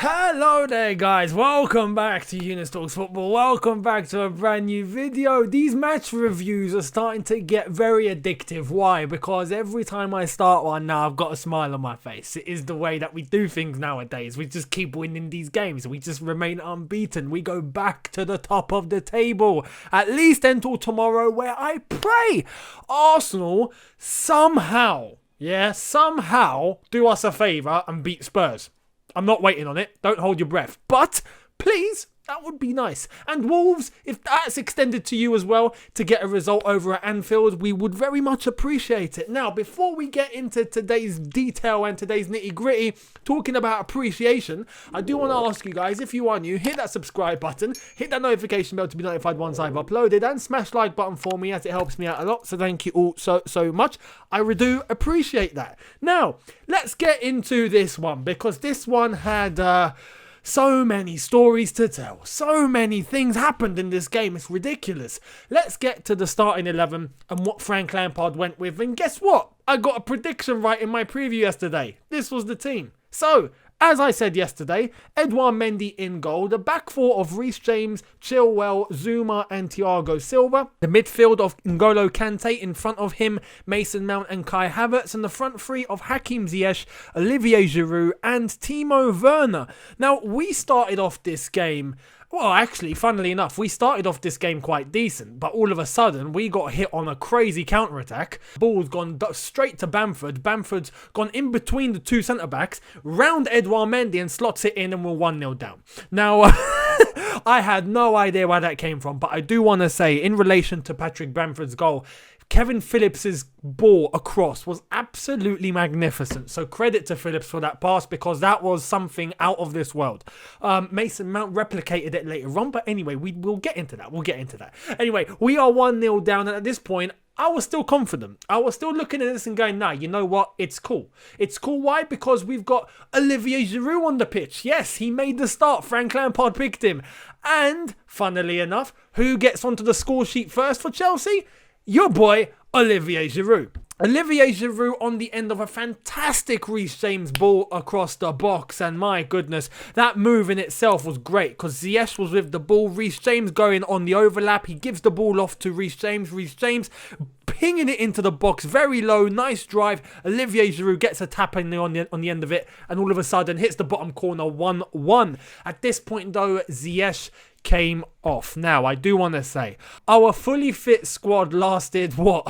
Hello there guys, welcome back to Younes Talks Football, welcome back to a brand new video. These match reviews are starting to get very addictive. Why? Because every time I start one now I've got a smile on my face. It is the way that we do things nowadays. We just keep winning these games, we just remain unbeaten, we go back to the top of the table, at least until tomorrow, where I pray Arsenal somehow do us a favour and beat Spurs. I'm not waiting on it. Don't hold your breath. But please, that would be nice. And Wolves, if that's extended to you as well, to get a result over at Anfield, we would very much appreciate it. Now, before we get into today's detail and today's nitty-gritty, talking about appreciation, I do want to ask you guys, if you are new, hit that subscribe button, hit that notification bell to be notified once I've uploaded, and smash like button for me as it helps me out a lot. So thank you all so much. I do appreciate that. Now, let's get into this one, because this one had so many stories to tell. So many things happened in this game. It's ridiculous. Let's get to the starting 11 and what Frank Lampard went with. And guess what? I got a prediction right in my preview yesterday. This was the team. So, as I said yesterday, Edouard Mendy in goal, the back four of Reece James, Chilwell, Zouma and Thiago Silva, the midfield of N'Golo Kante, in front of him Mason Mount and Kai Havertz, and the front three of Hakim Ziyech, Olivier Giroud and Timo Werner. Now, we started off this game, well, actually, funnily enough, we started off this game quite decent, but all of a sudden, we got hit on a crazy counter-attack. Ball's gone straight to Bamford. Bamford's gone in between the two centre-backs, round Edouard Mendy and slots it in, and we're 1-0 down. Now, I had no idea where that came from, but I do want to say, in relation to Patrick Bamford's goal, Kevin Phillips's ball across was absolutely magnificent. So credit to Phillips for that pass, because that was something out of this world. Mason Mount replicated it later on, but anyway, we'll get into that. Anyway, we are 1-0 down, and at this point, I was still confident. I was still looking at this and going, nah, you know what? It's cool. It's cool. Why? Because we've got Olivier Giroud on the pitch. Yes, he made the start. Frank Lampard picked him. And, funnily enough, who gets onto the score sheet first for Chelsea? Your boy, Olivier Giroud. Olivier Giroud on the end of a fantastic Reece James ball across the box, and my goodness, that move in itself was great, because Ziyech was with the ball, Reece James going on the overlap, he gives the ball off to Reece James pinging it into the box, very low, nice drive. Olivier Giroud gets a tap on the end of it, and all of a sudden hits the bottom corner, 1-1. At this point though, Ziyech came off. Now, I do want to say, our fully fit squad lasted, what,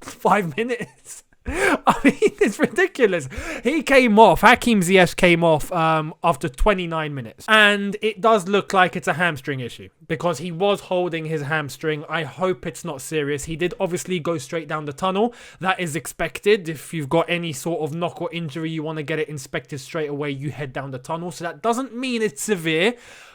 5 minutes? I mean, it's ridiculous. He came off, Hakim Ziyech came off after 29 minutes. And it does look like it's a hamstring issue, because he was holding his hamstring. I hope it's not serious. He did obviously go straight down the tunnel. That is expected. If you've got any sort of knock or injury, you want to get it inspected straight away, you head down the tunnel. So that doesn't mean it's severe.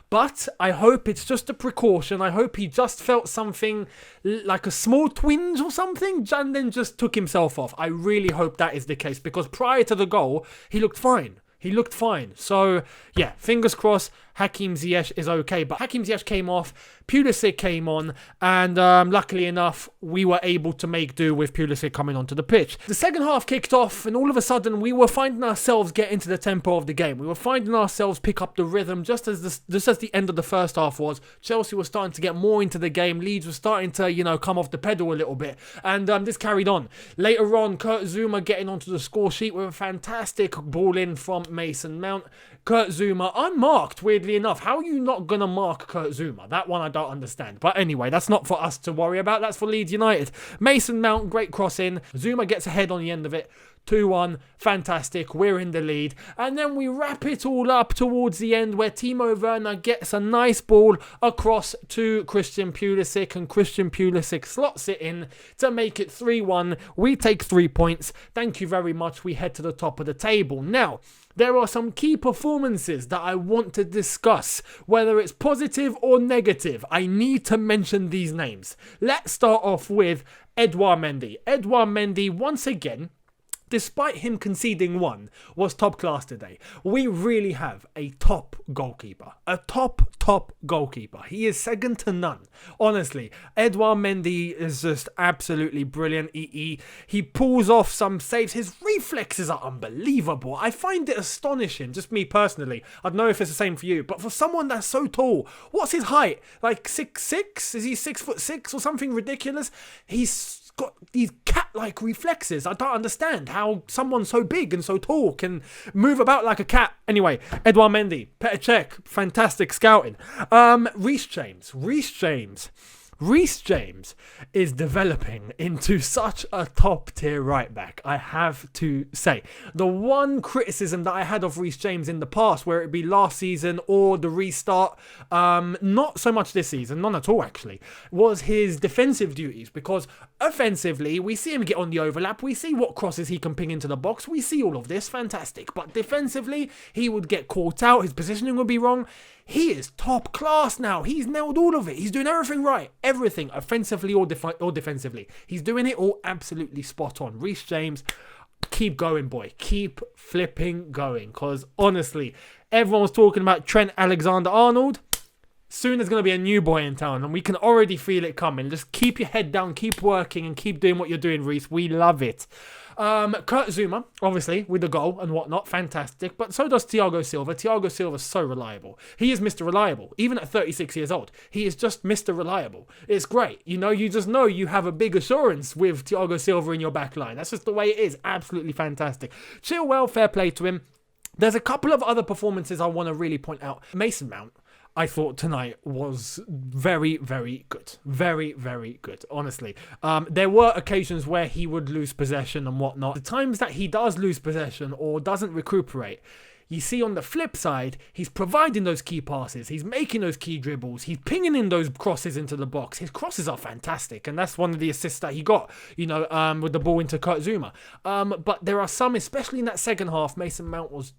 But I hope it's just a precaution. I hope he just felt something like a small twinge or something and then just took himself off. I really hope that is the case, because prior to the goal, he looked fine. So, yeah, fingers crossed, Hakim Ziyech is okay. But Hakim Ziyech came off, Pulisic came on, and luckily enough, we were able to make do with Pulisic coming onto the pitch. The second half kicked off, and all of a sudden, we were finding ourselves get into the tempo of the game. We were finding ourselves pick up the rhythm, just as the end of the first half was. Chelsea was starting to get more into the game. Leeds was starting to, come off the pedal a little bit. And this carried on. Later on, Kurt Zouma getting onto the score sheet with a fantastic ball in from Mason Mount. Kurt Zouma unmarked, weirdly enough. How are you not going to mark Kurt Zouma? That one I don't understand. But anyway, that's not for us to worry about. That's for Leeds United. Mason Mount, great cross in. Zouma gets ahead on the end of it. 2-1, fantastic, we're in the lead. And then we wrap it all up towards the end, where Timo Werner gets a nice ball across to Christian Pulisic, and Christian Pulisic slots it in to make it 3-1. We take 3 points. Thank you very much. We head to the top of the table. Now, there are some key performances that I want to discuss, whether it's positive or negative. I need to mention these names. Let's start off with Edouard Mendy. Edouard Mendy, once again, despite him conceding one, was top class today. We really have a top goalkeeper. A top goalkeeper. He is second to none. Honestly, Edouard Mendy is just absolutely brilliant. He pulls off some saves. His reflexes are unbelievable. I find it astonishing, just me personally. I don't know if it's the same for you, but for someone that's so tall, what's his height? Like 6'6"? Is he 6'6" or something ridiculous? He's got these cat-like reflexes. I don't understand how someone so big and so tall can move about like a cat. Anyway, Edouard Mendy, Petr Cech, fantastic scouting. Reece James is developing into such a top tier right back, I have to say. The one criticism that I had of Reece James in the past, where it be last season or the restart, not so much this season, none at all actually, was his defensive duties, because offensively we see him get on the overlap, we see what crosses he can ping into the box, we see all of this, fantastic, but defensively he would get caught out, his positioning would be wrong. He is top class now. He's nailed all of it. He's doing everything right. Everything, offensively or defensively. He's doing it all absolutely spot on. Reece James, keep going, boy. Keep flipping going. Because honestly, everyone was talking about Trent Alexander-Arnold. Soon there's going to be a new boy in town, and we can already feel it coming. Just keep your head down, keep working, and keep doing what you're doing, Reece. We love it. Kurt Zouma, obviously, with the goal and whatnot, fantastic. But so does Thiago Silva. Thiago Silva's so reliable. He is Mr. Reliable. Even at 36 years old, he is just Mr. Reliable. It's great. You know, you just know you have a big assurance with Thiago Silva in your back line. That's just the way it is. Absolutely fantastic. Chilwell, fair play to him. There's a couple of other performances I want to really point out. Mason Mount, I thought tonight was very, very good. Very, very good, honestly. There were occasions where he would lose possession and whatnot. The times that he does lose possession or doesn't recuperate, you see on the flip side, he's providing those key passes. He's making those key dribbles. He's pinging in those crosses into the box. His crosses are fantastic. And that's one of the assists that he got, you know, with the ball into Kurt Zouma. But there are some, especially in that second half, Mason Mount was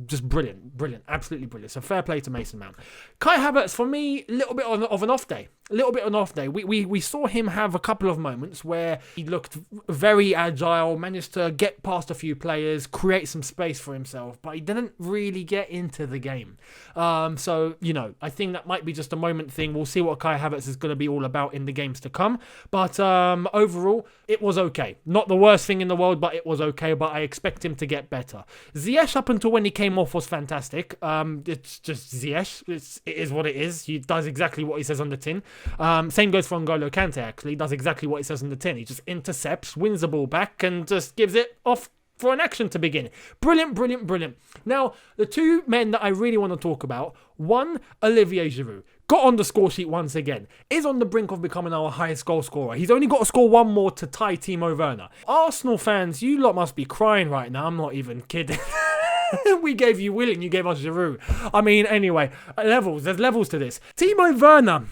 just brilliant. Brilliant. Absolutely brilliant. So fair play to Mason Mount. Kai Havertz, for me, a little bit of an off day. A little bit of an off day. We saw him have a couple of moments where he looked very agile, managed to get past a few players, create some space for himself, but he didn't really get into the game. So, you know, I think that might be just a moment thing. We'll see what Kai Havertz is going to be all about in the games to come. But overall, it was okay. Not the worst thing in the world, but it was okay. But I expect him to get better. Ziyech, up until when he came off, was fantastic. It's just Ziyech. It is what it is. He does exactly what he says on the tin. Same goes for N'Golo Kante, actually. He does exactly what he says on the tin. He just intercepts, wins the ball back, and just gives it off for an action to begin. Brilliant, brilliant, brilliant. Now, the two men that I really want to talk about, one, Olivier Giroud, got on the score sheet once again, is on the brink of becoming our highest goal scorer. He's only got to score one more to tie Timo Werner. Arsenal fans, you lot must be crying right now. I'm not even kidding. We gave you Willian, you gave us Giroud. I mean, anyway, there's levels to this. Timo Werner.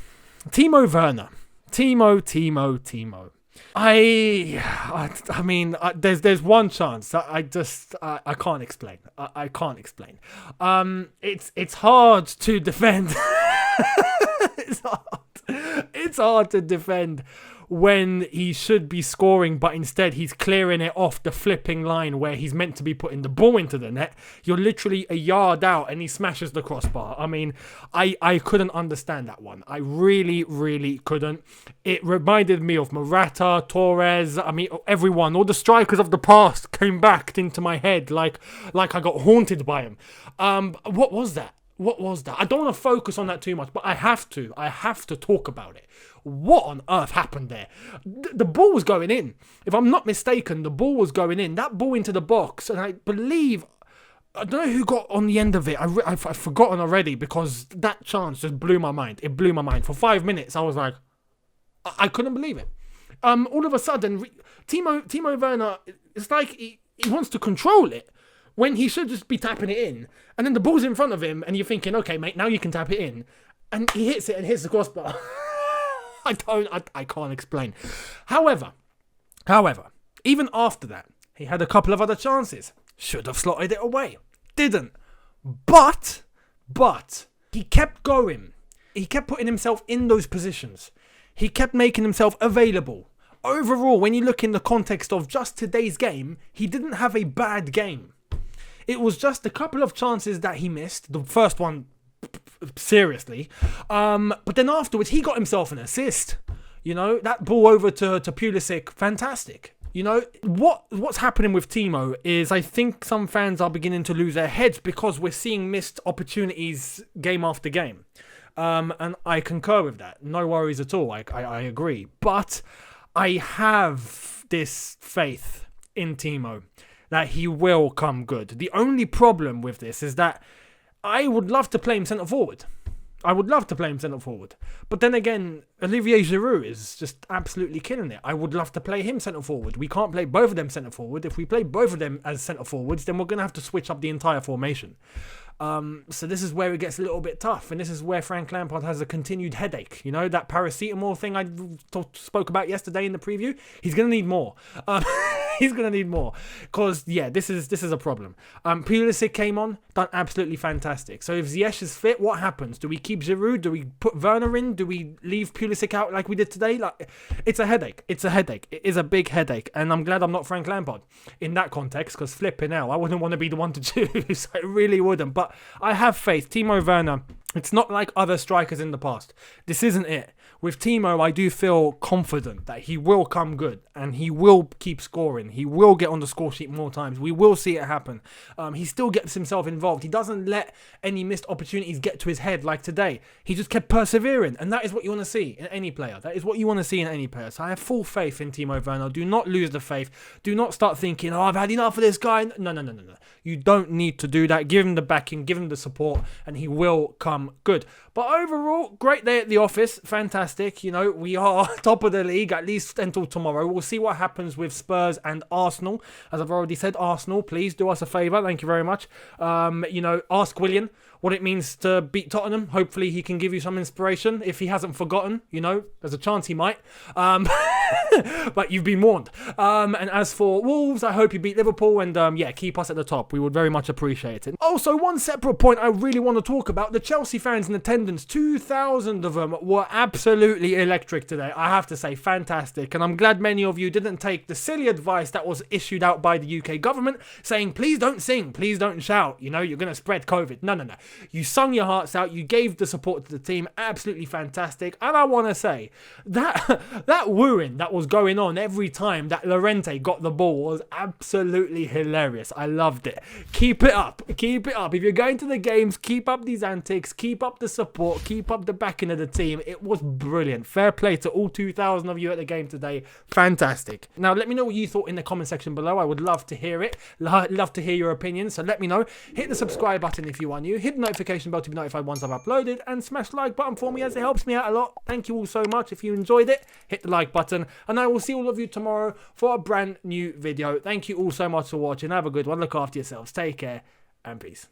I mean, there's one chance that I can't explain. I can't explain. It's hard to defend. It's hard to defend when he should be scoring, but instead he's clearing it off the flipping line where he's meant to be putting the ball into the net. You're literally a yard out and he smashes the crossbar. I mean, I couldn't understand that one. I really, really couldn't. It reminded me of Morata, Torres, I mean, everyone. All the strikers of the past came back into my head like I got haunted by him. What was that? I don't want to focus on that too much, but I have to talk about it. What on earth happened there? The ball was going in. If I'm not mistaken, the ball was going in. That ball into the box, and I believe, I don't know who got on the end of it. I've forgotten already, because that chance just blew my mind. It blew my mind. For 5 minutes, I was like, I couldn't believe it. All of a sudden, Timo Werner, it's like he wants to control it, when he should just be tapping it in. And then the ball's in front of him, and you're thinking, okay, mate, now you can tap it in. And he hits it and hits the crossbar. I can't explain. However, even after that, he had a couple of other chances. Should have slotted it away. Didn't. But, he kept going. He kept putting himself in those positions. He kept making himself available. overall, when you look in the context of just today's game, he didn't have a bad game. It was just a couple of chances that he missed. The first one, seriously. But then afterwards, he got himself an assist. You know, that ball over to Pulisic, fantastic. You know, what's happening with Timo is I think some fans are beginning to lose their heads because we're seeing missed opportunities game after game. And I concur with that. No worries at all. I agree. But I have this faith in Timo that he will come good. The only problem with this is that I would love to play him centre forward. But then again, Olivier Giroud is just absolutely killing it. I would love to play him centre forward. We can't play both of them centre forward. If we play both of them as centre forwards, then we're going to have to switch up the entire formation. So this is where it gets a little bit tough, and this is where Frank Lampard has a continued headache. You know, that paracetamol thing I spoke about yesterday in the preview. He's going to need more. He's going to need more because, yeah, this is a problem. Pulisic came on, done absolutely fantastic. So if Ziyech is fit, what happens? Do we keep Giroud? Do we put Werner in? Do we leave Pulisic out like we did today? Like, it's a headache. It is a big headache, and I'm glad I'm not Frank Lampard in that context because flipping hell, I wouldn't want to be the one to choose. I really wouldn't. But I have faith. Timo Werner, it's not like other strikers in the past. This isn't it. With Timo, I do feel confident that he will come good and he will keep scoring. He will get on the score sheet more times. We will see it happen. He still gets himself involved. He doesn't let any missed opportunities get to his head like today. He just kept persevering, and that is what you want to see in any player. So I have full faith in Timo Werner. Do not lose the faith. Do not start thinking, oh, I've had enough of this guy. No. You don't need to do that. Give him the backing, give him the support, and he will come good. But overall, great day at the office. Fantastic. You know, we are top of the league, at least until tomorrow. We'll see what happens with Spurs and Arsenal. As I've already said, Arsenal, please do us a favour. Thank you very much. You know, ask Willian what it means to beat Tottenham. Hopefully he can give you some inspiration. If he hasn't forgotten, you know, there's a chance he might. But you've been warned. And as for Wolves, I hope you beat Liverpool and, yeah, keep us at the top. We would very much appreciate it. Also, one separate point I really want to talk about. The Chelsea fans in attendance, 2,000 of them were absolutely electric today. I have to say, fantastic. And I'm glad many of you didn't take the silly advice that was issued out by the UK government saying, please don't sing, please don't shout. You know, you're going to spread COVID. No. You sung your hearts out. You gave the support to the team. Absolutely fantastic. And I want to say that wooing that was going on every time that Llorente got the ball was absolutely hilarious. I loved it. Keep it up. If you're going to the games, keep up these antics. Keep up the support. Keep up the backing of the team. It was brilliant. Fair play to all 2,000 of you at the game today. Fantastic. Now, let me know what you thought in the comment section below. I would love to hear it. Love to hear your opinions. So let me know. Hit the subscribe button if you are new. Hit the notification bell to be notified once I've uploaded, and smash the like button for me as it helps me out a lot. Thank you all so much. If you enjoyed it, hit the like button, and I will see all of you tomorrow for a brand new video. Thank you all so much for watching. Have a good one. Look after yourselves. Take care and peace.